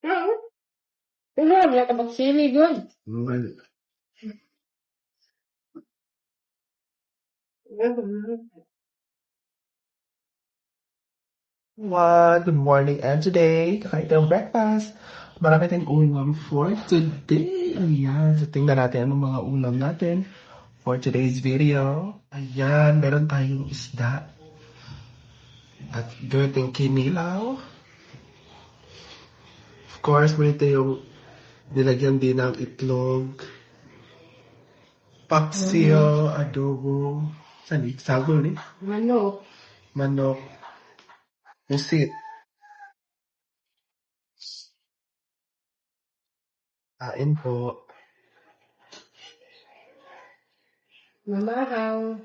Wala, wala ka magsili doon. Good morning and today, kakain tayong breakfast. Marami tayong ulam for today. Ayan, so tingnan natin anong mga ulam natin for today's video. Ayan, meron tayong isda. At meron tayong kinilaw. Of course, meron tayong nilagyan din ng itlog. Paksiyo, adobo. Saan sago ni? Manok. Manok. Pusit. Kain po. Mamahaw.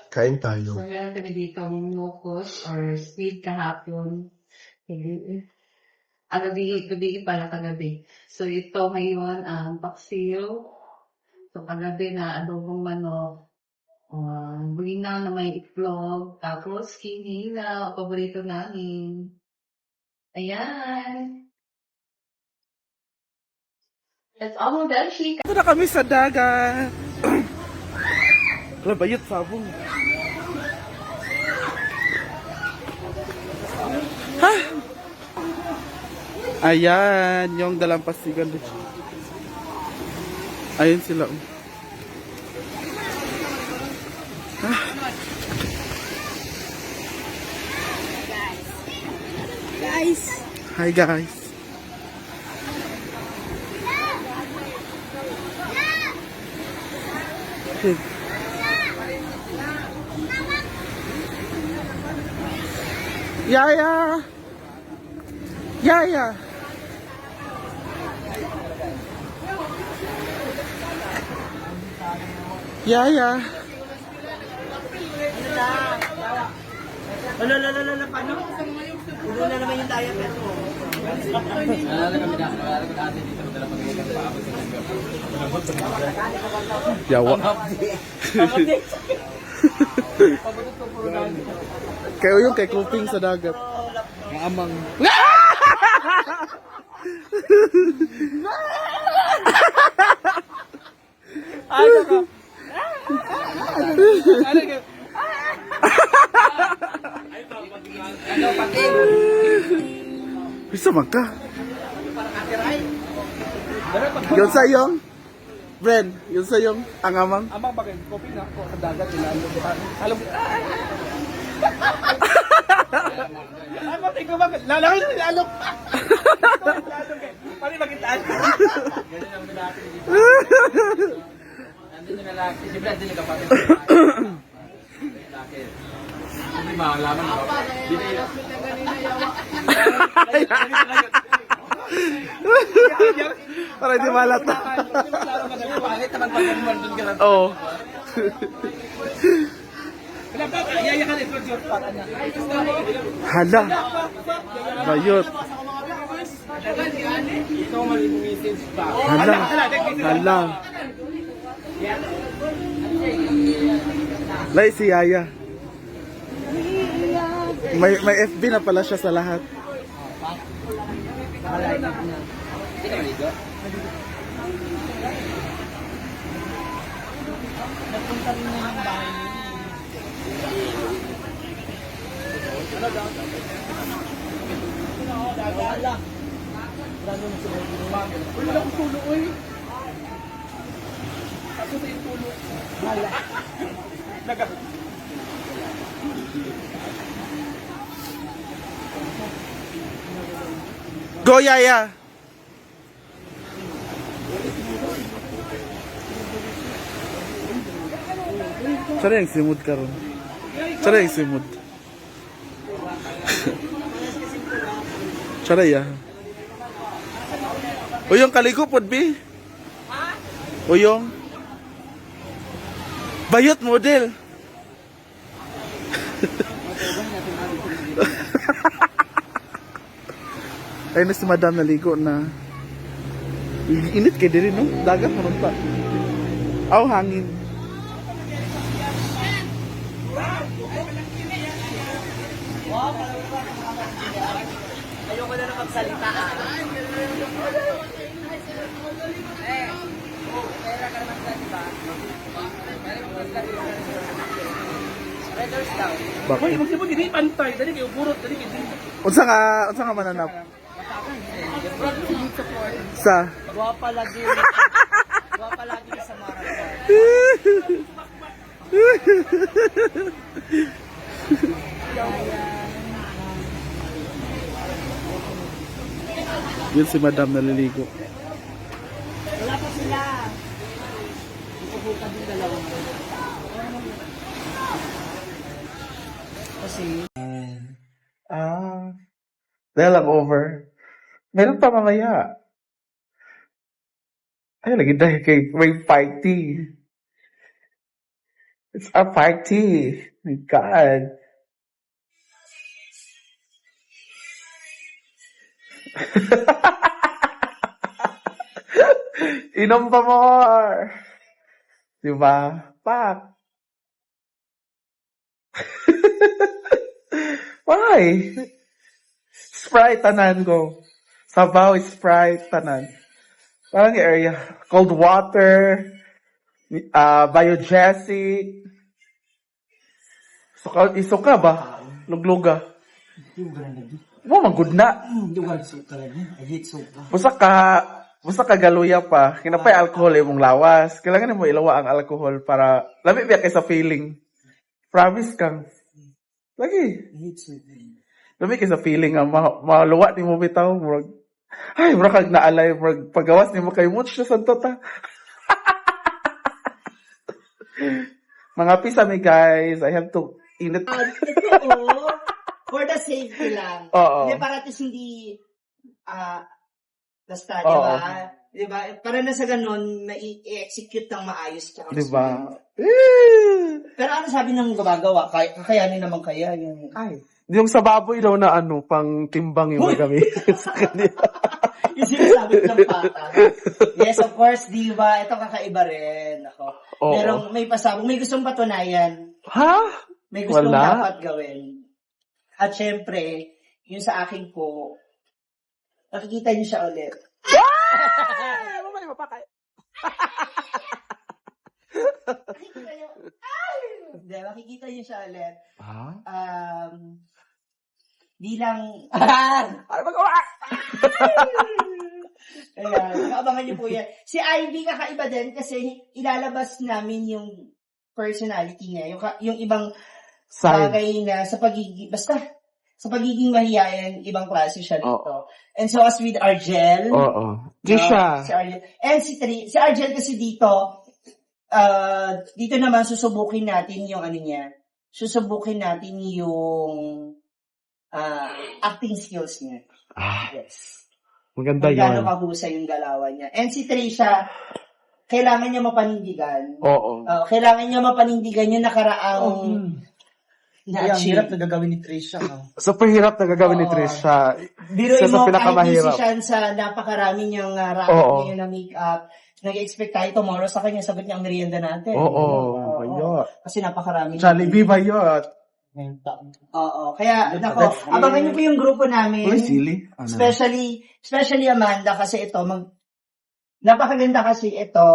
Kain tayo. So, meron kami dito nukos or sweet kahapon. Hindi. Gabi pala kagabi. So, ito ngayon ang paksiw. So, kagabi na adobong manok. Bulinaw na may itlog. Tapos, kinila. Paborito namin. Ayan. That's all that she. Ito na kami sa dagat. Wala bayot sabong. Ha? Ayan, yung dalampasigan dito. Ayun sila. Guys, Hi guys. Yaya. Yaya. Yaya. paano? Ulo na naman yung diaper mo. Yawa. Kayo yung kay Kuping sa dagat. Ang amang. Ano ka? Ano ka? Ano pati? Bisa man ka. Yun sa yung Bren, yun sa yung ang amang. Amang bakit? Kopi na ako sa dagat. Alam mo. Ano tingko ba? Lalaki na lalok. Pari makitaan. Ganyan ang lalaki dito. Nandito na lalaki. Si Brad din nagkapatid. Lalaki. Hindi malaman mo. Hindi na Para di malata. Bakit naman pag-ganuan doon ka lang? Oo. Wala pa, yaya ka na ito, George, para na. Hala. Bayot. Ito ang maling message pa. Hala. Hala. Lai si Yaya. May FB na pala siya sa lahat. Hindi ka maligo? Nagpunta rin na ng bahay niya. Wala. Wala akong tulo, oy. Ako sa yung tulo. Wala. Go Yaya. Sana yung simod ka ron. Sana yung simod. Sana ya. Uyong kaliko pod bi. Uyong. Bayot model. Ay na si Madam naligo na. Init kay diri no? Dagat mo pa. Aw hangin. magsalita ah. Pera ka naman sa diba? Redors daw. Bakit? Magsipon, hindi pantay. Dali kayo, burot. Dali kayo. Unsa ka mananap? Sa? Guwapa lagi. Guwapa lagi sa marathon. Yun si Madam naliligo. Wala pa sila. Ipubukan yung dalawa. Kasi, Dahil lang over. Meron pa mamaya. Ay, lagi dahil kay may party. It's a party. My God. Inom pa more. Diba? Pak. Why? Sprite tanan ko. Sabaw, Sprite tanan. Parang area. Cold water. Biogesic. Isuka ba? Lugluga. Mo magud na. Busa ka galuya pa. Kinapay alcohol imong lawas. Kailangan mo ilawa ang alcohol para labi biya kay sa feeling. Promise kang. Lagi. Labi kay sa feeling nga maluwa ni mo bitaw. Ay, mura kag naalay. Pagawas ni mo kay much na santo ta. Mga pisa mi guys. I have to init. totoo. For the safety lang. Oo. Hindi, para at least hindi, basta, di Oo. ba? Di ba? Para na sa ganun, i-execute ng maayos. Tsaka Diba? Pero ano sabi ng gumagawa? Kakayanin naman kaya yung... Ay. Yung sa baboy daw na pang timbang yung gamit sa kanila. Yung sinasabi ko ng pata. Yes, of course, di ba? Ito kakaiba rin. Ako. Oo. Merong may pasabog. May gustong patunayan. Ha? May gustong Wala. dapat gawin. At syempre, yung sa akin po, nakikita niyo siya ulit. Mamay mapakay. Makikita niyo, hindi, makikita niyo siya ulit. Ha? Bilang, Ay, magawa! ayan, abangan niyo po yan. Si Ivy kakaiba din kasi ilalabas namin yung personality niya, yung ibang Side. bagay na sa pagiging, basta, sa pagiging mahihayan, ibang klase siya dito. Oo. And so, as with Argel, Oo. Di siya. si Argel, and si Argel kasi dito, dito naman susubukin natin yung ano niya, susubukin natin yung acting skills niya. Yes. Maganda Kung gaano yun. kahusay yung galawan niya. And si Trisha, kailangan niya mapanindigan. Oo. Kailangan niya mapanindigan yung nakaraang Ang hirap na gagawin ni Trisha. Super hirap na gagawin ni Oo. Trisha. Biruin Isa sa mo, kahit pinakamahirap. busy siya sa napakarami niyang racket Oo. niya na make-up. Nag-expect tayo tomorrow sa kanya, sagot niya ang merienda natin. Oo. Oo. Bayot. Kasi napakarami. Jollibee bayot. Oo. Kaya, nako, abangan niyo po yung grupo namin. Uy, silly. Especially Amanda kasi ito, napakaganda kasi ito,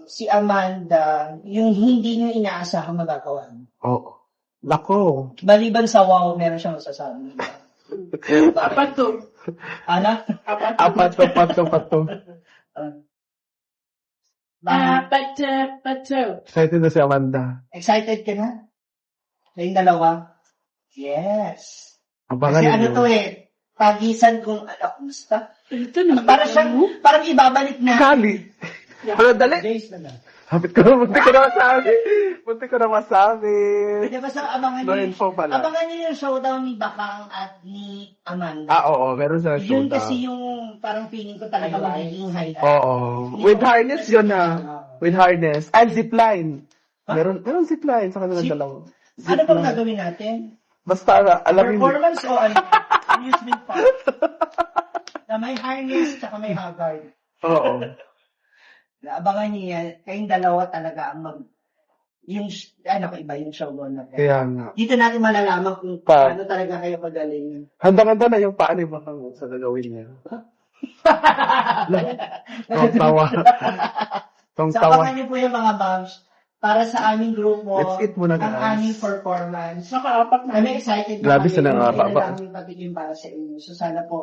si Amanda, yung hindi niyo inaasahang magagawa. Oo. Lako. Maliban sa wow, meron siyang masasabi. Apat to. Ana? Apat to. Apat to. Excited na si Amanda. Excited ka na? Kayong dalawa? Yes. Abangan Kasi ano niyo. to pagisan kung ano, kumusta? Ito na. Parang ibabalik na. Kali. Pero dali. Munti ko na masabi. Di ba sa abangan No niyo, info pala. abangan niyo yung showdown ni Bakang at ni Amanda. Oo. Meron sila Yun showdown. kasi yung parang feeling ko talaga magiging highlight. Oo. With harness yun na. With harness. And zipline. Meron zipline sa kanilang dalawa. Ano bang gagawin natin? Basta, alamin mo. Performance o ano? Amusement park? Na may harness tsaka may hazard. Oo. Abangan niyo yan. Kayong dalawa talaga ang yung, iba yung showdown na. Kaya nga. Dito natin malalaman kung Pa- paano talaga kayo kagaling. Handang-handa na yung paanimahan sa gagawin niya. Tong-tawa. So, Tong-tawa. abangan niyo po yung mga moms para sa aming grupo, Let's eat muna, ang guys. aming performance. Nakaapat na. Kami excited Grabe kami sa kung nangababa. kailangan namin patigin para sa inyo. So, sana po